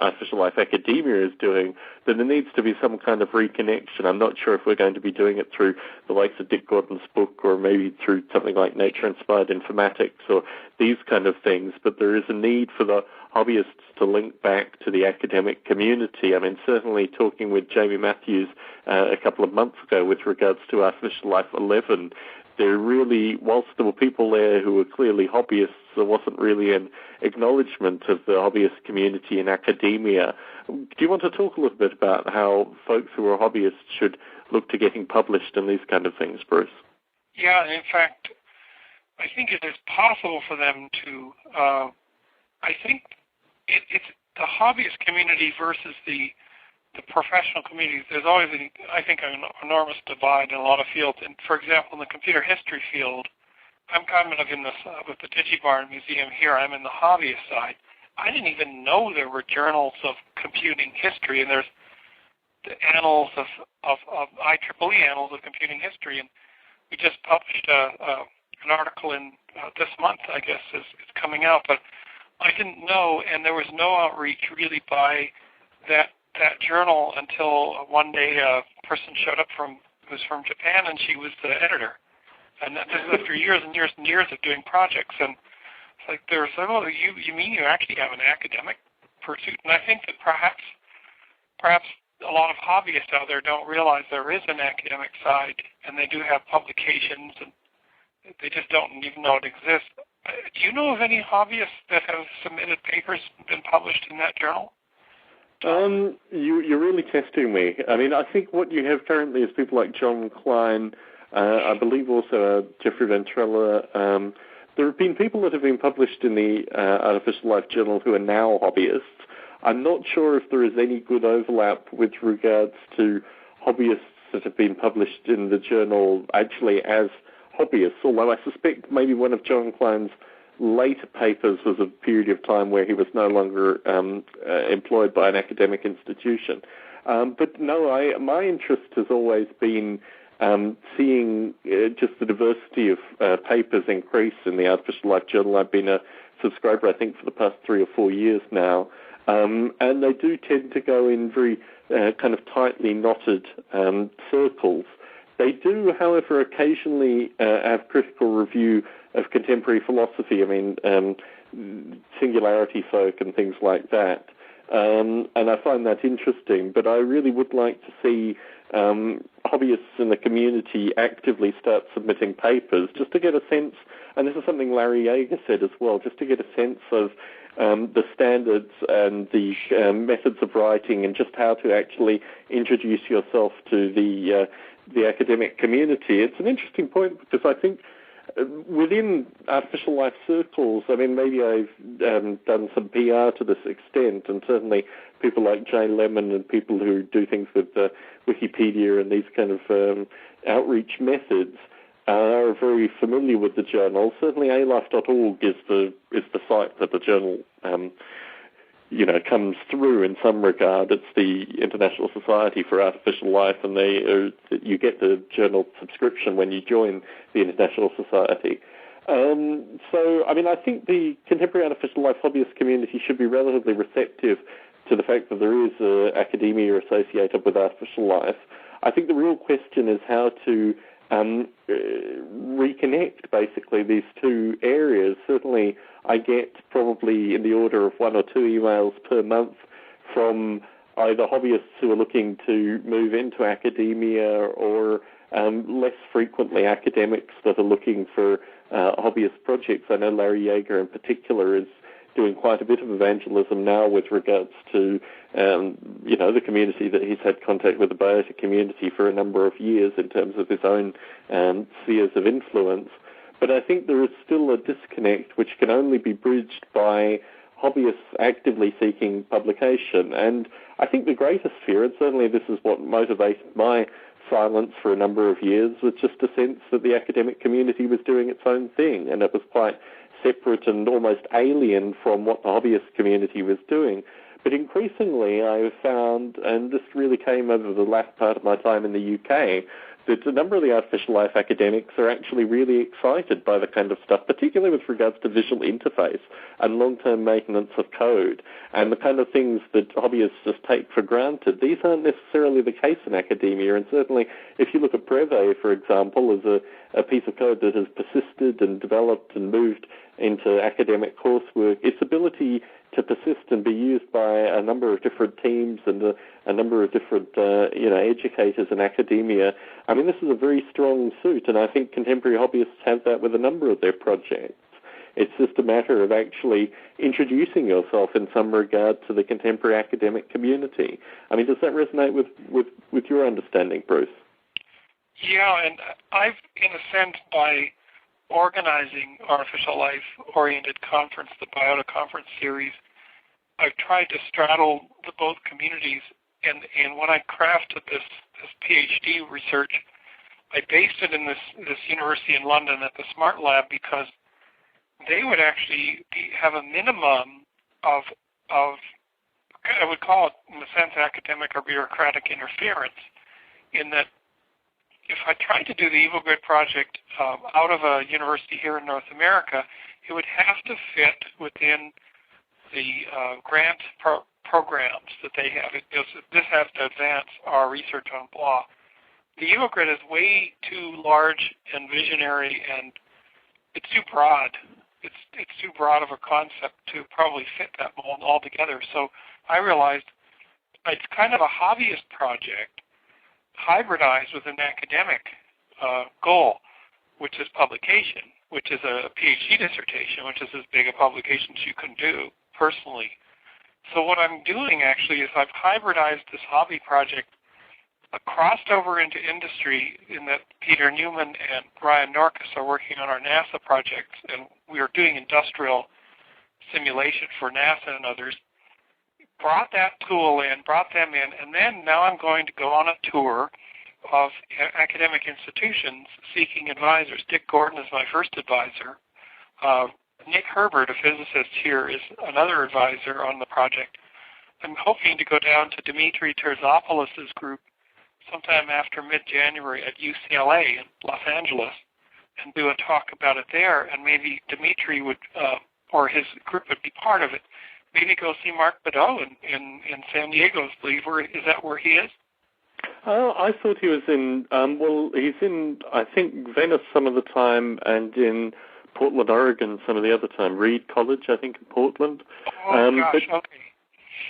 artificial life academia is doing, that there needs to be some kind of reconnection. I'm not sure if we're going to be doing it through the likes of Dick Gordon's book, or maybe through something like Nature-Inspired Informatics or these kind of things, but there is a need for the hobbyists to link back to the academic community. I mean, certainly talking with Jamie Matthews a couple of months ago with regards to Artificial Life 11, there really, whilst there were people there who were clearly hobbyists, there wasn't really an acknowledgement of the hobbyist community in academia. Do you want to talk a little bit about how folks who are hobbyists should look to getting published and these kind of things, Bruce? Yeah, in fact, I think it is possible for them to, I think it's the hobbyist community versus the professional community. There's always, I think, an enormous divide in a lot of fields. And for example, in the computer history field, I'm kind of in this, with the DigiBarn Museum here, I'm in the hobbyist side. I didn't even know there were journals of computing history, and there's the annals of IEEE Annals of Computing History, and we just published an article in this month, I guess, is coming out, but I didn't know, and there was no outreach really by that journal until one day a person showed up who was from Japan, and she was the editor. And this is after years and years and years of doing projects. And it's like, there's, oh, you mean you actually have an academic pursuit? And I think that perhaps a lot of hobbyists out there don't realize there is an academic side, and they do have publications, and they just don't even know it exists. Do you know of any hobbyists that have submitted papers been published in that journal? You're really testing me. I mean, I think what you have currently is people like John Klein, I believe also Jeffrey Ventrella. There have been people that have been published in the Artificial Life Journal who are now hobbyists. I'm not sure if there is any good overlap with regards to hobbyists that have been published in the journal actually as hobbyists, although I suspect maybe one of John Klein's later papers was a period of time where he was no longer employed by an academic institution. But no, my interest has always been seeing just the diversity of papers increase in the Artificial Life Journal. I've been a subscriber, I think, for the past 3 or 4 years now. And they do tend to go in very kind of tightly knotted circles. They do, however, occasionally have critical review of contemporary philosophy. I mean, singularity folk and things like that. And I find that interesting. But I really would like to see hobbyists in the community actively start submitting papers just to get a sense, and this is something Larry Yeager said as well, just to get a sense of the standards and the methods of writing and just how to actually introduce yourself to the academic community. It's an interesting point because I think within artificial life circles, I mean, maybe I've done some PR to this extent, and certainly people like Jay Lemon and people who do things with Wikipedia and these kind of outreach methods are very familiar with the journal. Certainly alife.org is the site that the journal comes through in some regard. It's the International Society for Artificial Life, and you get the journal subscription when you join the International Society. So, I mean, I think the contemporary artificial life hobbyist community should be relatively receptive to the fact that there is academia associated with artificial life. I think the real question is how to reconnect, basically, these two areas. Certainly, I get probably in the order of 1 or 2 emails per month from either hobbyists who are looking to move into academia or less frequently academics that are looking for hobbyist projects. I know Larry Yeager in particular is doing quite a bit of evangelism now with regards to, the community that he's had contact with, the Biota community, for a number of years in terms of his own spheres of influence. But I think there is still a disconnect which can only be bridged by hobbyists actively seeking publication. And I think the greatest fear, and certainly this is what motivated my silence for a number of years, was just a sense that the academic community was doing its own thing, and it was quite separate and almost alien from what the hobbyist community was doing. But increasingly I've found, and this really came over the last part of my time in the UK, that a number of the artificial life academics are actually really excited by the kind of stuff, particularly with regards to visual interface and long-term maintenance of code and the kind of things that hobbyists just take for granted. These aren't necessarily the case in academia, and certainly if you look at Breve, for example, as a piece of code that has persisted and developed and moved into academic coursework, its ability to persist and be used by a number of different teams and a number of different, educators in academia. I mean, this is a very strong suit, and I think contemporary hobbyists have that with a number of their projects. It's just a matter of actually introducing yourself in some regard to the contemporary academic community. I mean, does that resonate with your understanding, Bruce? Yeah, and I've, in a sense, by organizing artificial life-oriented conference, the Biota conference series, I've tried to straddle the both communities. And when I crafted this PhD research, I based it in this university in London at the Smart Lab because they would actually have a minimum of I would call it, in a sense, academic or bureaucratic interference, in that if I tried to do the EvoGrid project out of a university here in North America, it would have to fit within the grant programs that they have. This has to advance our research on blah. The EvoGrid is way too large and visionary, and it's too broad. It's too broad of a concept to probably fit that mold altogether. So I realized it's kind of a hobbyist project hybridized with an academic goal, which is publication. which is a PhD dissertation, which is as big a publication as you can do personally. So what I'm doing actually is I've hybridized this hobby project, crossed over into industry in that Peter Newman and Ryan Norkus are working on our NASA projects, and we are doing industrial simulation for NASA and others. Brought that tool in, brought them in, and then now I'm going to go on a tour of academic institutions seeking advisors. Dick Gordon is my first advisor. Nick Herbert, a physicist here, is another advisor on the project. I'm hoping to go down to Dimitri Terzopoulos' group sometime after mid-January at UCLA in Los Angeles and do a talk about it there, and maybe Dimitri would, or his group would be part of it. Maybe go see Mark Badeau in San Diego, I believe. Is that where he is? I thought he was in, he's in, I think, Venice some of the time and in Portland, Oregon some of the other time. Reed College, I think, in Portland. Okay.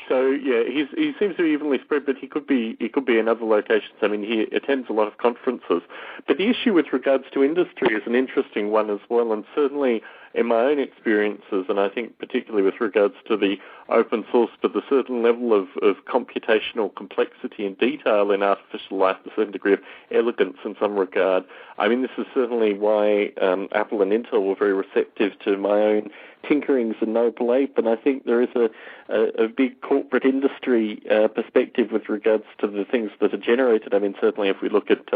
So yeah, he seems to be evenly spread, but he could be in other locations. I mean, he attends a lot of conferences. But the issue with regards to industry is an interesting one as well, and certainly in my own experiences, and I think particularly with regards to the open source, but the certain level of computational complexity and detail in artificial life, a certain degree of elegance in some regard. I mean, this is certainly why Apple and Intel were very receptive to my own tinkerings and Noble Ape, and I think there is a big corporate industry perspective with regards to the things that are generated. I mean, certainly if we look at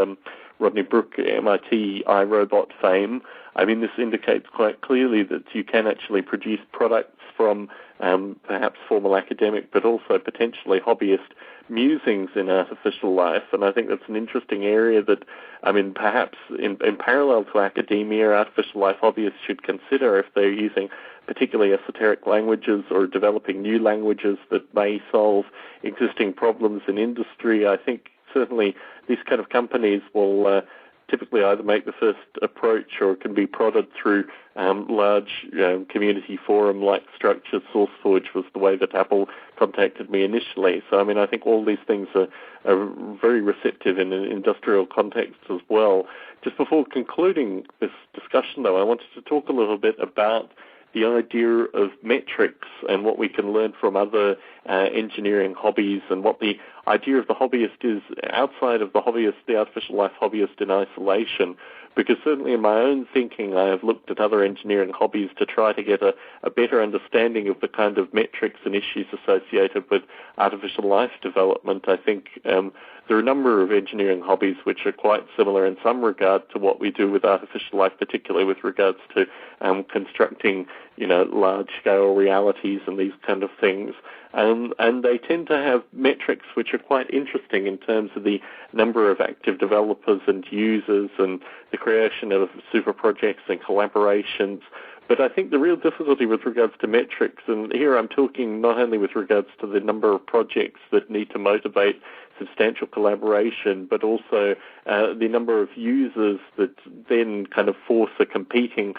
Rodney Brooke, MIT iRobot fame, I mean, this indicates quite clearly that you can actually produce products from perhaps formal academic, but also potentially hobbyist musings in artificial life. And I think that's an interesting area that, I mean, perhaps in parallel to academia, artificial life hobbyists should consider if they're using particularly esoteric languages or developing new languages that may solve existing problems in industry. I think certainly these kind of companies will typically either make the first approach or can be prodded through large community forum-like structures. SourceForge was the way that Apple contacted me initially. So, I mean, I think all these things are very receptive in an industrial context as well. Just before concluding this discussion, though, I wanted to talk a little bit about the idea of metrics and what we can learn from other engineering hobbies, and what the idea of the hobbyist is outside of the hobbyist, the artificial life hobbyist in isolation. Because certainly in my own thinking, I have looked at other engineering hobbies to try to get a better understanding of the kind of metrics and issues associated with artificial life development. I think there are a number of engineering hobbies which are quite similar in some regard to what we do with artificial life, particularly with regards to constructing, large-scale realities and these kind of things. And they tend to have metrics which are quite interesting in terms of the number of active developers and users and the creation of super projects and collaborations. But I think the real difficulty with regards to metrics, and here I'm talking not only with regards to the number of projects that need to motivate substantial collaboration, but also the number of users that then kind of force a competing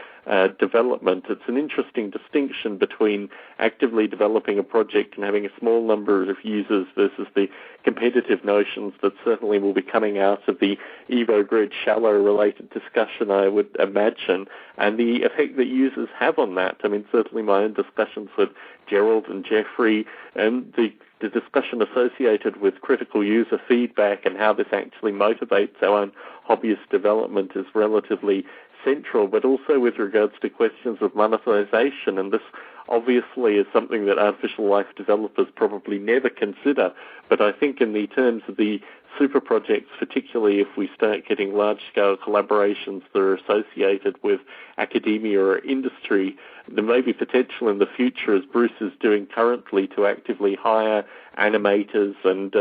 development. It's an interesting distinction between actively developing a project and having a small number of users versus the competitive notions that certainly will be coming out of the EvoGrid shallow-related discussion, I would imagine, and the effect that users have on that. I mean, certainly my own discussions with Gerald and Jeffrey, and the discussion associated with critical user feedback and how this actually motivates our own hobbyist development is relatively central, but also with regards to questions of monetization. And this obviously is something that artificial life developers probably never consider. But I think in the terms of the super projects, particularly if we start getting large-scale collaborations that are associated with academia or industry, there may be potential in the future, as Bruce is doing currently, to actively hire animators and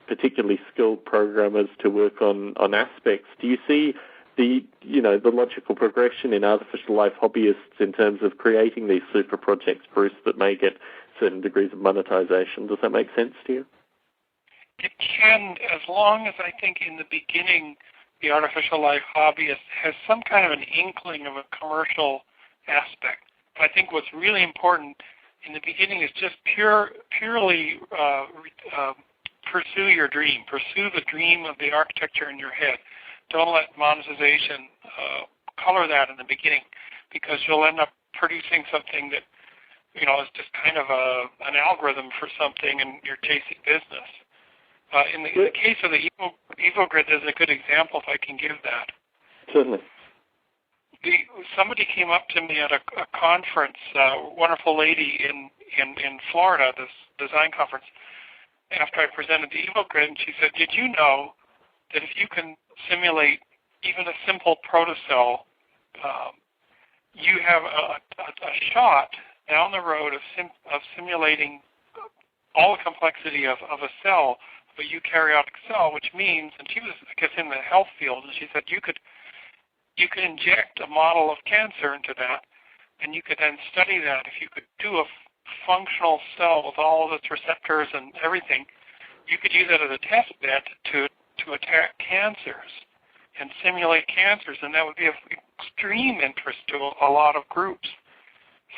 particularly skilled programmers to work on aspects. Do you see the logical progression in artificial life hobbyists in terms of creating these super projects, Bruce, that may get certain degrees of monetization? Does that make sense to you? It can, as long as I think in the beginning the artificial life hobbyist has some kind of an inkling of a commercial aspect. But I think what's really important in the beginning is just purely pursue your dream. Pursue the dream of the architecture in your head. Don't let monetization color that in the beginning, because you'll end up producing something that, is just kind of an algorithm for something, and you're chasing business. In the case of the EvoGrid, there's a good example, if I can give that. Certainly. Somebody came up to me at a conference, a wonderful lady in Florida, this design conference, after I presented the EvoGrid, and she said, did you know that if you can simulate even a simple protocell, you have a shot down the road of simulating all the complexity of a cell, but you eukaryotic cell, which means, and she was, I guess, in the health field, and she said you could inject a model of cancer into that, and you could then study that. If you could do a functional cell with all of its receptors and everything, you could use that as a test bed to attack cancers and simulate cancers, and that would be of extreme interest to a lot of groups.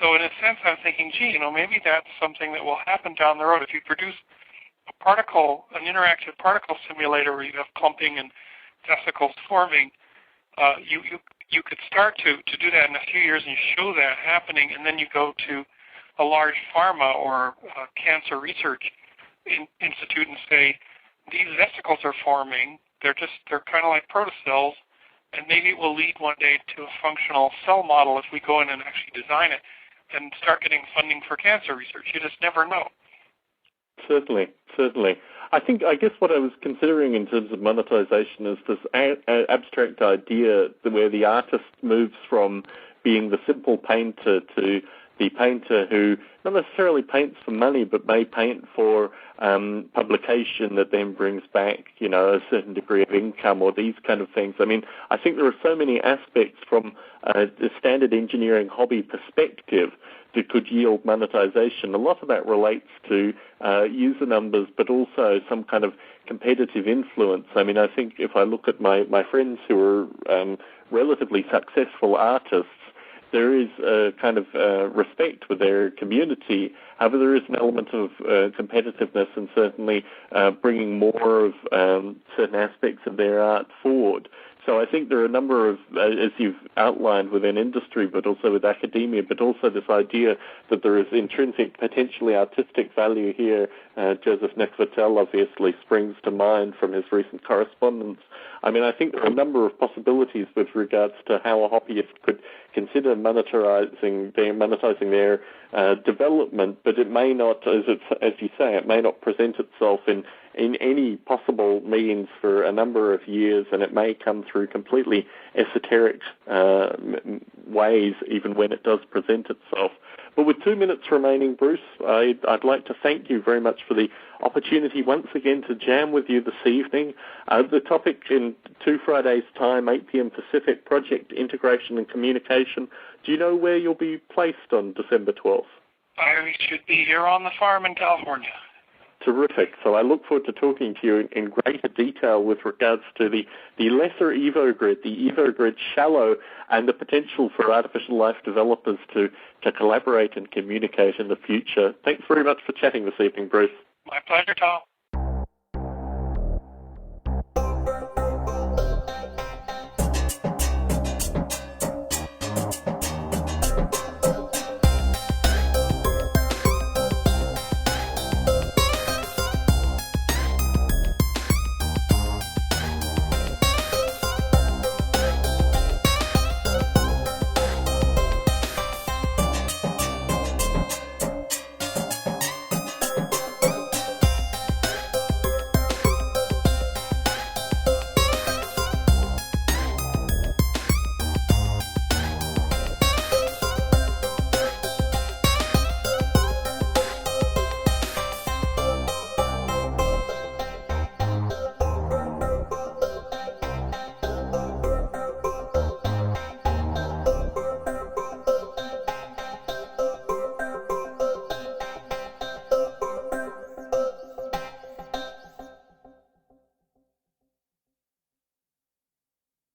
So in a sense, I'm thinking, maybe that's something that will happen down the road. If you produce an interactive particle simulator where you have clumping and vesicles forming, you could start to do that in a few years, and you show that happening, and then you go to a large pharma or cancer research institute and say, these vesicles are forming, they're kind of like protocells, and maybe it will lead one day to a functional cell model if we go in and actually design it and start getting funding for cancer research. You just never know. Certainly. I guess what I was considering in terms of monetization is this abstract idea where the artist moves from being the simple painter to the painter who not necessarily paints for money, but may paint for publication that then brings back, a certain degree of income or these kind of things. I mean, I think there are so many aspects from the standard engineering hobby perspective that could yield monetization. A lot of that relates to user numbers, but also some kind of competitive influence. I mean, I think if I look at my friends who are relatively successful artists, there is a kind of respect with their community. However, there is an element of competitiveness and certainly bringing more of certain aspects of their art forward. So I think there are a number of, as you've outlined within industry, but also with academia, but also this idea that there is intrinsic, potentially artistic value here. Joseph Nekhvatel obviously springs to mind from his recent correspondence. I mean, I think there are a number of possibilities with regards to how a hobbyist could consider monetizing their development, but it may not, as you say, it may not present itself in any possible means for a number of years, and it may come through completely esoteric ways, even when it does present itself. But with 2 minutes remaining, Bruce, I'd like to thank you very much for the opportunity once again to jam with you this evening. The topic in 2 Fridays' time, 8 p.m. Pacific, Project Integration and Communication. Do you know where you'll be placed on December 12th? I should be here on the farm in California. Terrific. So I look forward to talking to you in greater detail with regards to the lesser EvoGrid, the EvoGrid Shallow, and the potential for artificial life developers to collaborate and communicate in the future. Thanks very much for chatting this evening, Bruce. My pleasure, Tom.